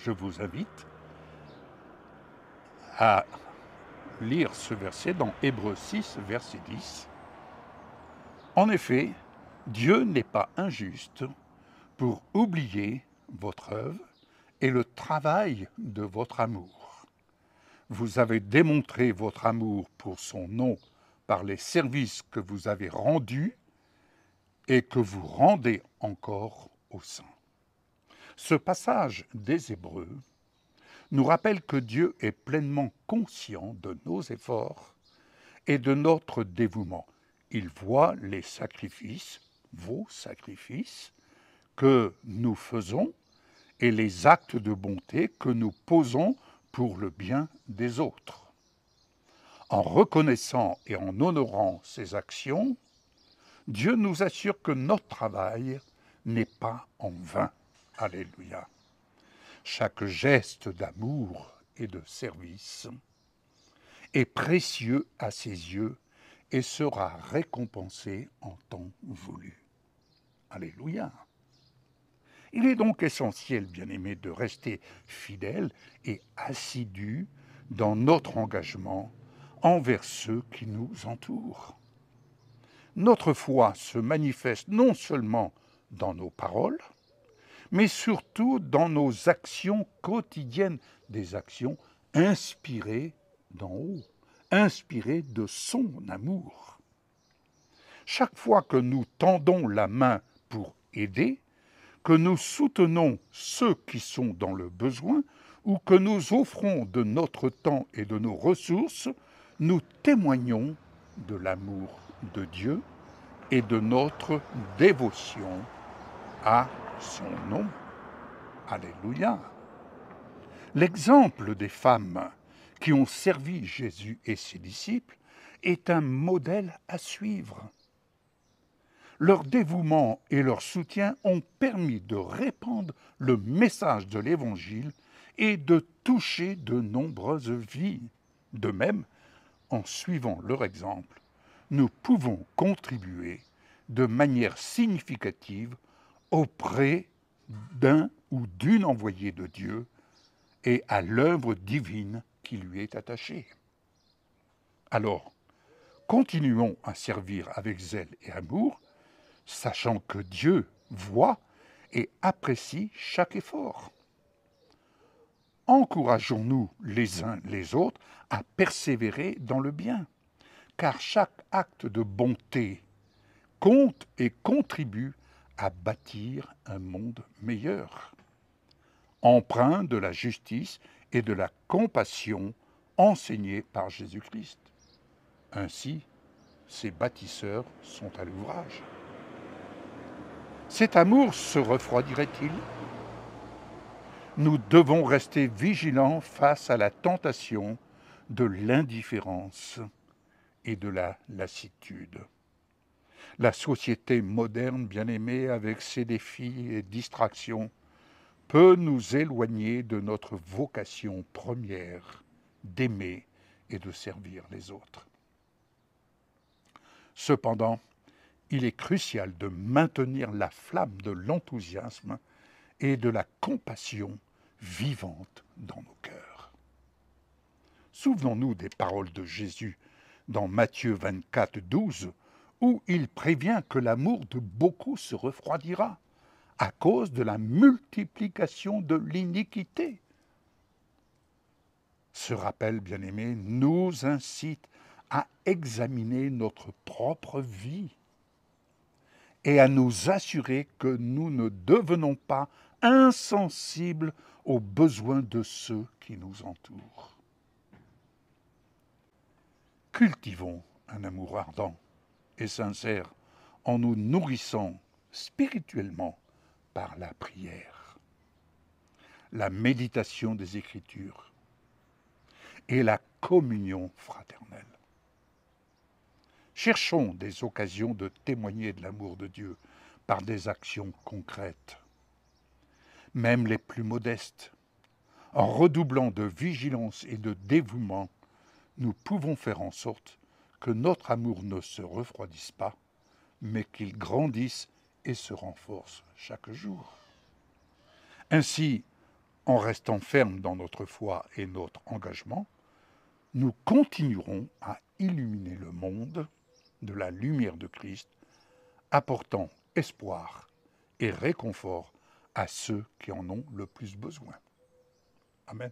je vous invite à lire ce verset dans Hébreux 6, verset 10. En effet, Dieu n'est pas injuste pour oublier votre œuvre et le travail de votre amour. Vous avez démontré votre amour pour son nom par les services que vous avez rendus et que vous rendez encore aux saints. Ce passage des Hébreux nous rappelle que Dieu est pleinement conscient de nos efforts et de notre dévouement. Il voit les sacrifices, vos sacrifices, que nous faisons et les actes de bonté que nous posons pour le bien des autres. En reconnaissant et en honorant ces actions, Dieu nous assure que notre travail n'est pas en vain. Alléluia. Chaque geste d'amour et de service est précieux à ses yeux et sera récompensé en temps voulu. Alléluia. Il est donc essentiel, bien-aimés, de rester fidèles et assidus dans notre engagement envers ceux qui nous entourent. Notre foi se manifeste non seulement dans nos paroles, mais surtout dans nos actions quotidiennes, des actions inspirées d'en haut, inspirées de son amour. Chaque fois que nous tendons la main pour aider, que nous soutenons ceux qui sont dans le besoin ou que nous offrons de notre temps et de nos ressources, nous témoignons de l'amour de Dieu et de notre dévotion à son nom. Alléluia. L'exemple des femmes qui ont servi Jésus et ses disciples est un modèle à suivre. Leur dévouement et leur soutien ont permis de répandre le message de l'Évangile et de toucher de nombreuses vies. De même, en suivant leur exemple, nous pouvons contribuer de manière significative auprès d'un ou d'une envoyée de Dieu et à l'œuvre divine qui lui est attachée. Alors, continuons à servir avec zèle et amour, sachant que Dieu voit et apprécie chaque effort. Encourageons-nous les uns les autres à persévérer dans le bien, car chaque acte de bonté compte et contribue à bâtir un monde meilleur, empreint de la justice et de la compassion enseignées par Jésus-Christ. Ainsi, ces bâtisseurs sont à l'ouvrage. Cet amour se refroidirait-il? Nous devons rester vigilants face à la tentation de l'indifférence et de la lassitude. La société moderne, bien-aimée, avec ses défis et distractions, peut nous éloigner de notre vocation première d'aimer et de servir les autres. Cependant, il est crucial de maintenir la flamme de l'enthousiasme et de la compassion vivante dans nos cœurs. Souvenons-nous des paroles de Jésus dans Matthieu 24, 12, où il prévient que l'amour de beaucoup se refroidira à cause de la multiplication de l'iniquité. Ce rappel, bien-aimé, nous incite à examiner notre propre vie et à nous assurer que nous ne devenons pas insensibles aux besoins de ceux qui nous entourent. Cultivons un amour ardent et sincère en nous nourrissant spirituellement par la prière, la méditation des Écritures et la communion fraternelle. Cherchons des occasions de témoigner de l'amour de Dieu par des actions concrètes, même les plus modestes. En redoublant de vigilance et de dévouement, nous pouvons faire en sorte que notre amour ne se refroidisse pas, mais qu'il grandisse et se renforce chaque jour. Ainsi, en restant fermes dans notre foi et notre engagement, nous continuerons à illuminer le monde de la lumière de Christ, apportant espoir et réconfort à ceux qui en ont le plus besoin. Amen.